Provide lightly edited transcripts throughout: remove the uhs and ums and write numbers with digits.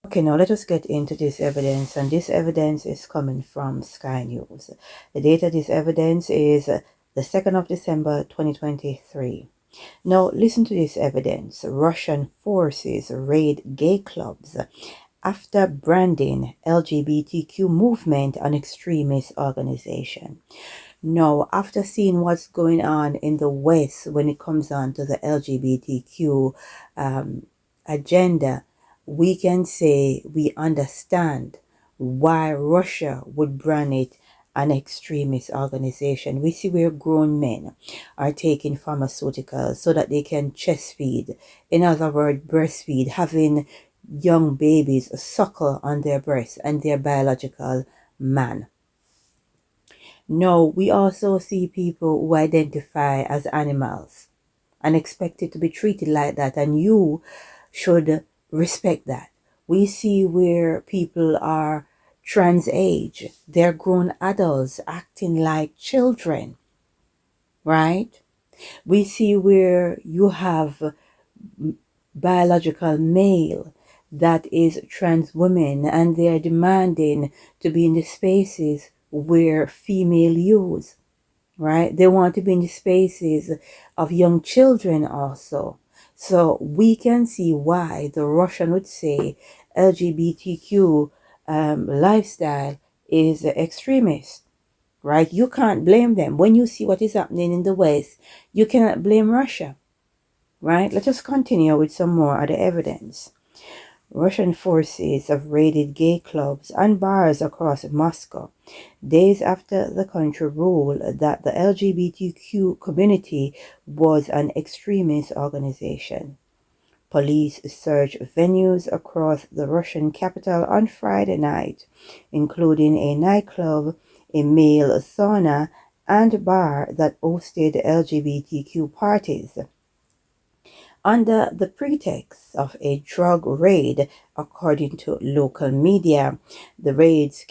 Okay, now let us get into this evidence, and this evidence is coming from Sky News. The date of this evidence is the 2nd of December 2023. Now listen to this evidence. Russian forces raid gay clubs after branding LGBTQ movement an extremist organization. Now, after seeing what's going on in the West when it comes on to the LGBTQ agenda, we can say we understand why Russia would brand it an extremist organization. We see where grown men are taking pharmaceuticals so that they can chest feed, in other words, breastfeed, having young babies suckle on their breasts and their biological man. No, we also see people who identify as animals and expected to be treated like that, and you should respect that. We see where people are trans age, they're grown adults acting like children, right? We see where you have biological male that is trans women and they are demanding to be in the spaces where female use, right? They want to be in the spaces of young children also. So we can see why the Russian would say LGBTQ lifestyle is extremist, right? You can't blame them. When you see what is happening in the West, you cannot blame Russia, right? Let us continue with some more of the evidence. Russian forces have raided gay clubs and bars across Moscow, days after the country ruled that the LGBTQ community was an extremist organization. Police searched venues across the Russian capital on Friday night, including a nightclub, a male sauna, and a bar that hosted LGBTQ parties, under the pretext of a drug raid, according to local media. The raids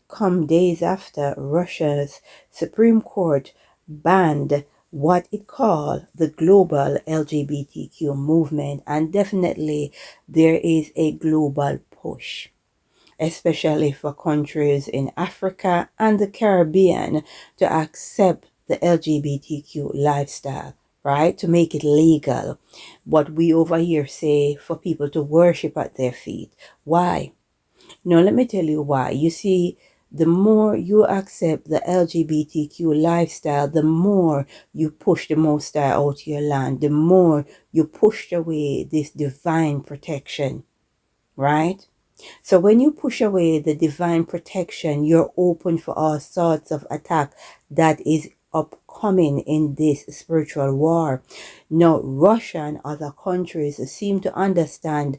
come days after Russia's Supreme Court banned what it called the global LGBTQ movement, and definitely there is a global push, especially for countries in Africa and the Caribbean, to accept the LGBTQ lifestyle, right? To make it legal. What we over here say for people to worship at their feet. Why? Now, let me tell you why. You see, the more you accept the LGBTQ lifestyle, the more you push the Most High out of your land, the more you push away this divine protection, right? So when you push away the divine protection, you're open for all sorts of attack that is upcoming in this spiritual war. Now, Russia and other countries seem to understand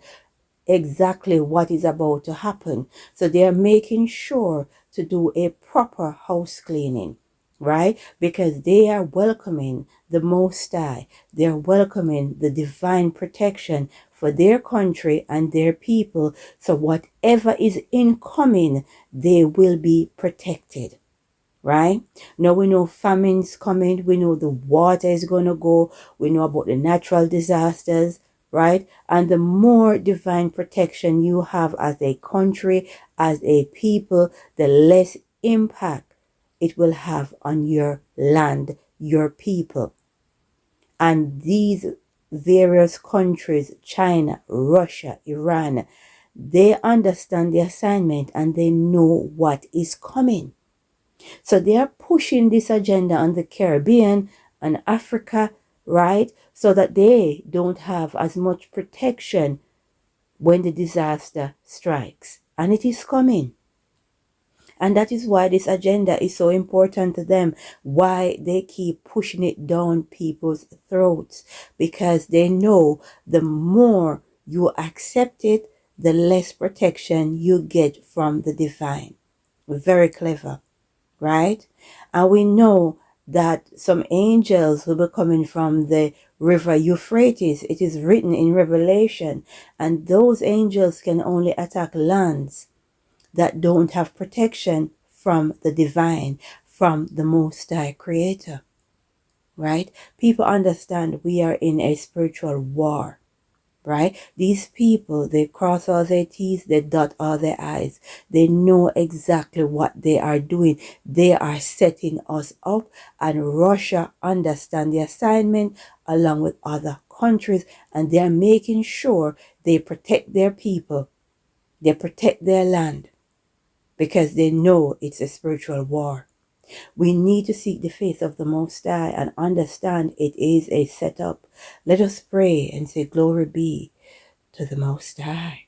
exactly what is about to happen. So they are making sure to do a proper house cleaning, right? Because they are welcoming the Most High. They are welcoming the divine protection for their country and their people. So whatever is incoming, they will be protected, right? Now we know famine's coming. We know the water is going to go. We know about the natural disasters, right? And the more divine protection you have as a country, as a people, the less impact it will have on your land, your people. And these various countries, China, Russia, Iran, they understand the assignment and they know what is coming. So they are pushing this agenda on the Caribbean and Africa, right? So that they don't have as much protection when the disaster strikes. And it is coming. And that is why this agenda is so important to them, why they keep pushing it down people's throats, because they know the more you accept it, the less protection you get from the divine. Very clever, right? And we know that some angels will be coming from the river Euphrates. It is written in Revelation, and those angels can only attack lands that don't have protection from the divine, from the Most High Creator, right? People understand we are in a spiritual war, right? These people, they cross all their T's, they dot all their I's. They know exactly what they are doing. They are setting us up, and Russia understand the assignment along with other countries, and they are making sure they protect their people, they protect their land, because they know it's a spiritual war. We need to seek the face of the Most High and understand it is a setup. Let us pray and say, glory be to the Most High.